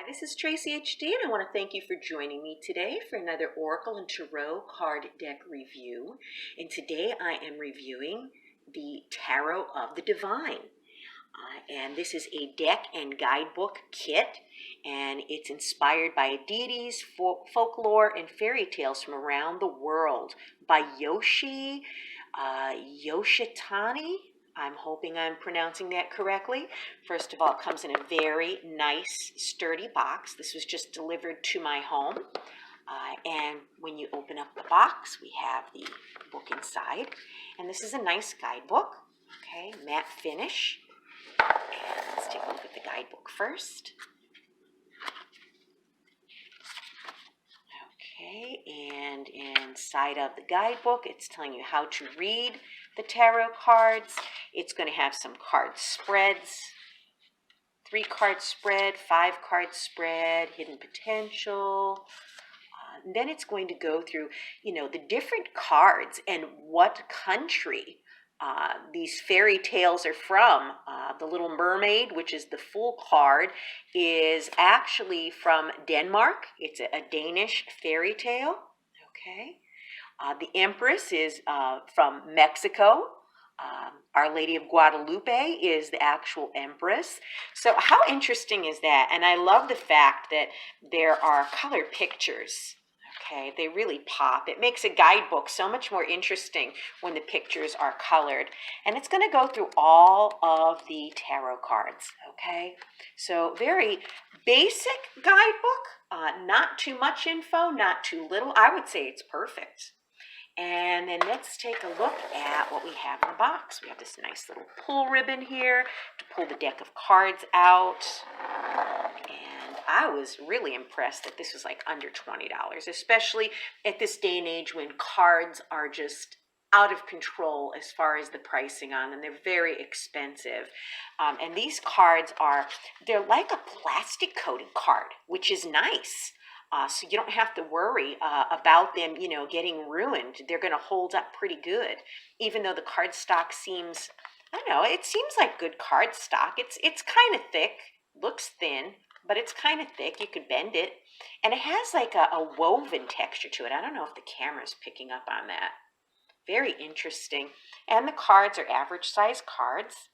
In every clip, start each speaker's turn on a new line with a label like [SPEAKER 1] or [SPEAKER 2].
[SPEAKER 1] This is Traceyhd, and I want to thank you for joining me today for another Oracle and Tarot card deck review. And today I am reviewing the Tarot of the Divine. And this is a deck and guidebook kit, and it's inspired by deities, folklore, and fairy tales from around the world by Yoshitani. I'm hoping I'm pronouncing that correctly. First of all, it comes in a very nice, sturdy box. This was just delivered to my home. And when you open up the box, we have the book inside. And this is a nice guidebook, okay, matte finish. And let's take a look at the guidebook first. Okay, and inside of the guidebook, it's telling you how to read the tarot cards. It's going to have some card spreads, 3-card spread, 5-card spread, hidden potential. And then it's going to go through, the different cards and what country these fairy tales are from. The Little Mermaid, which is the full card, is actually from Denmark. It's a Danish fairy tale. Okay. The Empress is from Mexico. Our Lady of Guadalupe is the actual Empress. So how interesting is that? And I love the fact that there are color pictures. Okay, they really pop. It makes a guidebook so much more interesting when the pictures are colored. And it's going to go through all of the tarot cards, okay? So very basic guidebook, not too much info, not too little. I would say it's perfect. And then let's take a look at what we have in the box. We have this nice little pull ribbon here to pull the deck of cards out. And I was really impressed that this was like under $20, especially at this day and age when cards are just out of control as far as the pricing on them. They're very expensive. And these cards they're like a plastic coated card, which is nice. So you don't have to worry about them, getting ruined. They're going to hold up pretty good, even though the cardstock seems, I don't know, it seems like good cardstock. It's kind of thick, looks thin, but it's kind of thick. You could bend it, and it has like a woven texture to it. I don't know if the camera's picking up on that. Very interesting. And the cards are average size cards.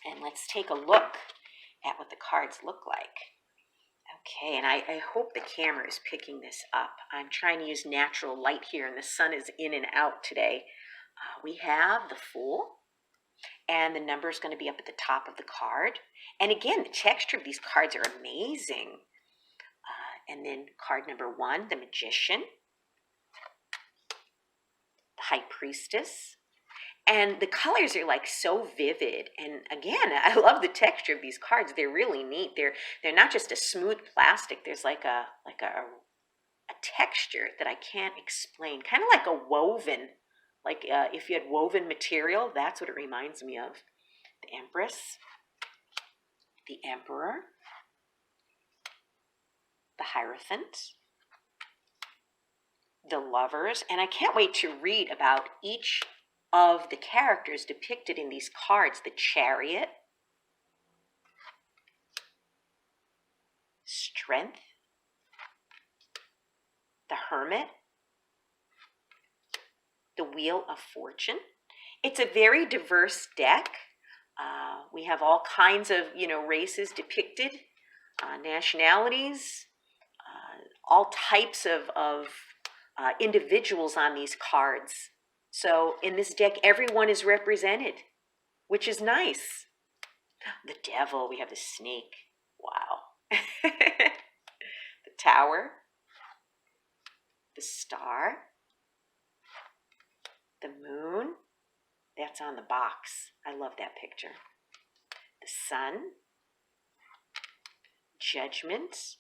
[SPEAKER 1] And let's take a look at what the cards look like. Okay, and I hope the camera is picking this up. I'm trying to use natural light here, and the sun is in and out today. We have the Fool, and the number is going to be up at the top of the card. And again, the texture of these cards are amazing. And then card number 1, the Magician, the High Priestess. And the colors are like so vivid. And again, I love the texture of these cards. They're really neat. They're not just a smooth plastic. There's like a texture that I can't explain. Kind of like a woven, like if you had woven material, that's what it reminds me of. The Empress, the Emperor, the Hierophant, the Lovers. And I can't wait to read about each of the characters depicted in these cards. The Chariot, Strength, the Hermit, the Wheel of Fortune. It's a very diverse deck. We have all kinds of, races depicted, nationalities, all types of individuals on these cards. So in this deck, everyone is represented, which is nice. The Devil, we have the Snake. Wow. The Tower, the Star, the Moon. That's on the box. I love that picture. The Sun, Judgment,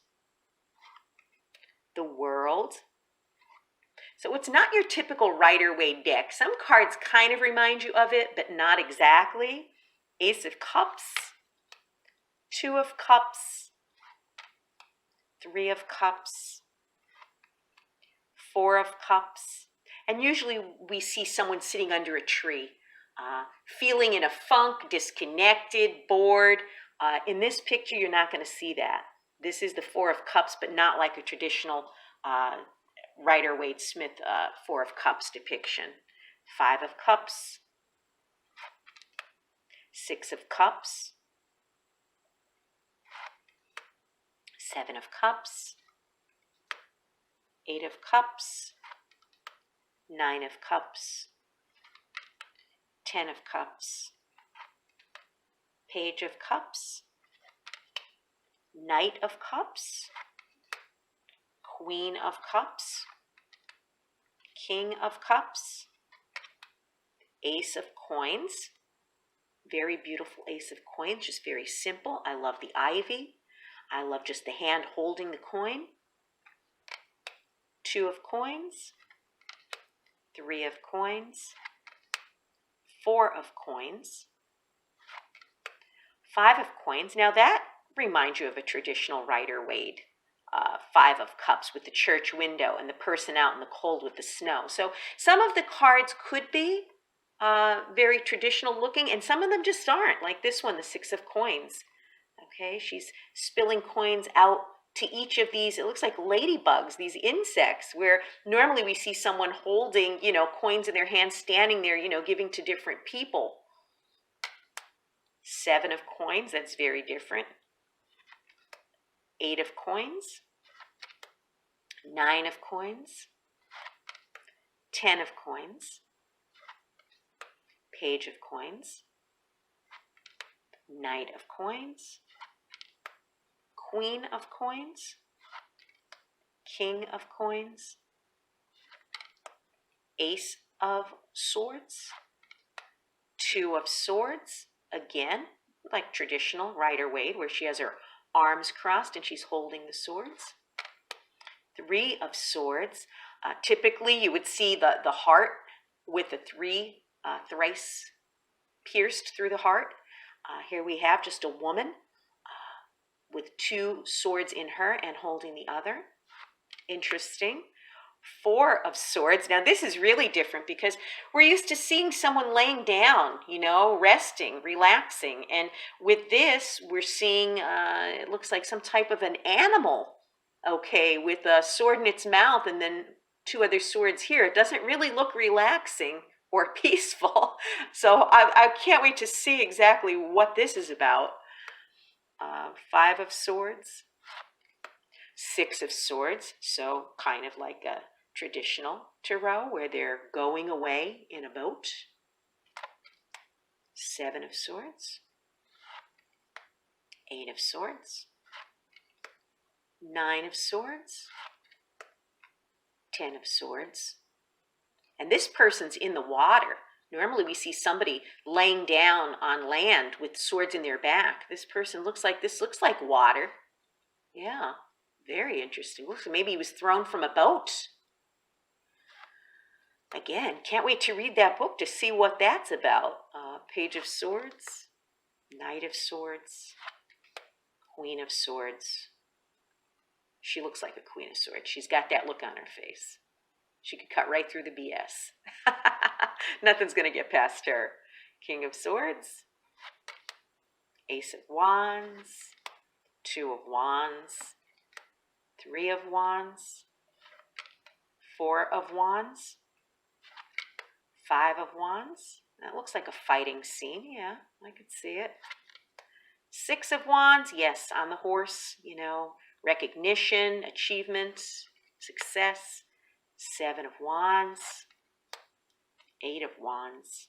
[SPEAKER 1] the World. So it's not your typical Rider-Waite deck. Some cards kind of remind you of it, but not exactly. Ace of Cups, 2 of Cups, 3 of Cups, 4 of Cups. And usually we see someone sitting under a tree, feeling in a funk, disconnected, bored. In this picture, you're not going to see that. This is the Four of Cups, but not like a traditional Rider-Waite-Smith Four of Cups depiction. Five of Cups, Six of Cups, Seven of Cups, Eight of Cups, Nine of Cups, 10 of Cups, Page of Cups, Knight of Cups, Queen of Cups, King of Cups, Ace of Coins. Very beautiful Ace of Coins, just very simple. I love the ivy. I love just the hand holding the coin. Two of Coins, Three of Coins, Four of Coins, Five of Coins. Now that reminds you of a traditional Rider-Waite Five of Cups with the church window and the person out in the cold with the snow. So some of the cards could be very traditional looking, and some of them just aren't, like this one, the Six of Coins. Okay, she's spilling coins out to each of these. It looks like ladybugs, these insects, where normally we see someone holding, coins in their hands, standing there, giving to different people. Seven of Coins, that's very different. Eight of Coins, Nine of Coins, 10 of Coins, Page of Coins, Knight of Coins, Queen of Coins, King of Coins, Ace of Swords, Two of Swords, again, like traditional Rider-Waite, where she has her arms crossed and she's holding the swords. Three of Swords. Typically, you would see the heart with the three thrice pierced through the heart. Here we have just a woman with two swords in her and holding the other. Interesting. Four of Swords. Now, this is really different because we're used to seeing someone laying down, resting, relaxing. And with this, we're seeing, it looks like some type of an animal, okay, with a sword in its mouth and then two other swords here. It doesn't really look relaxing or peaceful. So I can't wait to see exactly what this is about. Five of Swords, Six of Swords, so kind of like a traditional tarot where they're going away in a boat. Seven of Swords, Eight of Swords, Nine of Swords, 10 of Swords. And this person's in the water. Normally we see somebody laying down on land with swords in their back. This person looks like water. Yeah, very interesting. Looks like maybe he was thrown from a boat. Again, can't wait to read that book to see what that's about. Page of Swords, Knight of Swords, Queen of Swords. She looks like a Queen of Swords. She's got that look on her face. She could cut right through the BS. Nothing's going to get past her. King of Swords, Ace of Wands, Two of Wands, Three of Wands, Four of Wands, Five of Wands. That looks like a fighting scene. Yeah, I could see it. Six of Wands. Yes, on the horse, recognition, achievement, success. Seven of Wands, Eight of Wands,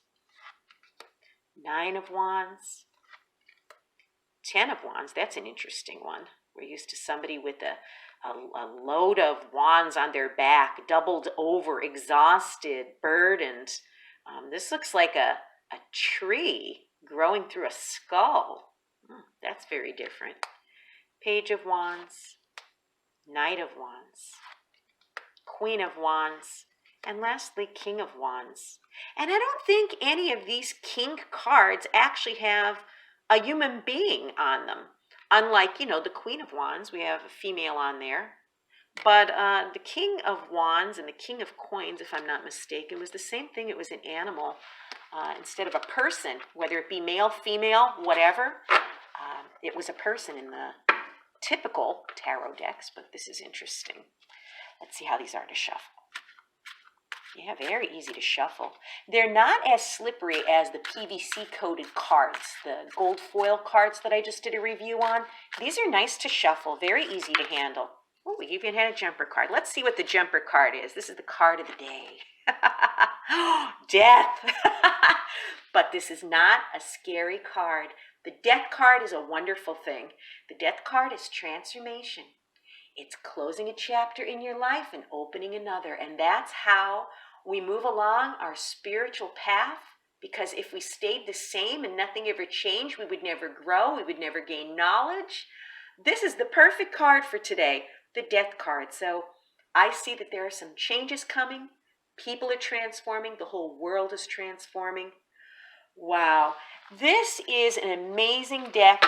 [SPEAKER 1] Nine of Wands, 10 of Wands. That's an interesting one. We're used to somebody with a load of wands on their back, doubled over, exhausted, burdened. This looks like a tree growing through a skull. That's very different. Page of Wands, Knight of Wands, Queen of Wands, and lastly, King of Wands. And I don't think any of these king cards actually have a human being on them. Unlike, the Queen of Wands, we have a female on there. But the King of Wands and the King of Coins, if I'm not mistaken, was the same thing. It was an animal instead of a person, whether it be male, female, whatever. It was a person in the typical tarot decks, but this is interesting. Let's see how these are to shuffle. Yeah, very easy to shuffle. They're not as slippery as the PVC coated cards, the gold foil cards that I just did a review on. These are nice to shuffle, very easy to handle. Oh, we even had a jumper card. Let's see what the jumper card is. This is the card of the day. Death. But this is not a scary card. The death card is a wonderful thing. The death card is transformation. It's closing a chapter in your life and opening another. And that's how we move along our spiritual path. Because if we stayed the same and nothing ever changed, we would never grow. We would never gain knowledge. This is the perfect card for today, the death card. So I see that there are some changes coming. People are transforming. The whole world is transforming. Wow. This is an amazing deck.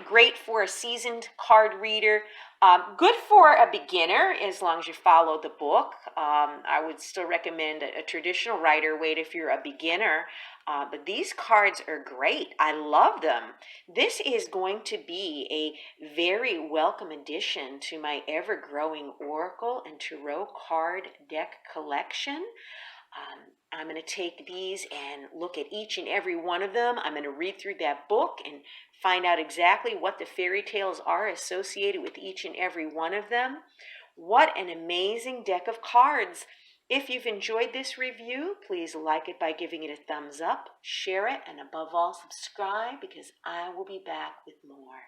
[SPEAKER 1] Great for a seasoned card reader. Good for a beginner as long as you follow the book. I would still recommend a traditional Rider-Waite if you're a beginner. But these cards are great. I love them. This is going to be a very welcome addition to my ever-growing Oracle and Tarot card deck collection. I'm going to take these and look at each and every one of them. I'm going to read through that book and find out exactly what the fairy tales are associated with each and every one of them. What an amazing deck of cards. If you've enjoyed this review, please like it by giving it a thumbs up, share it, and above all, subscribe because I will be back with more.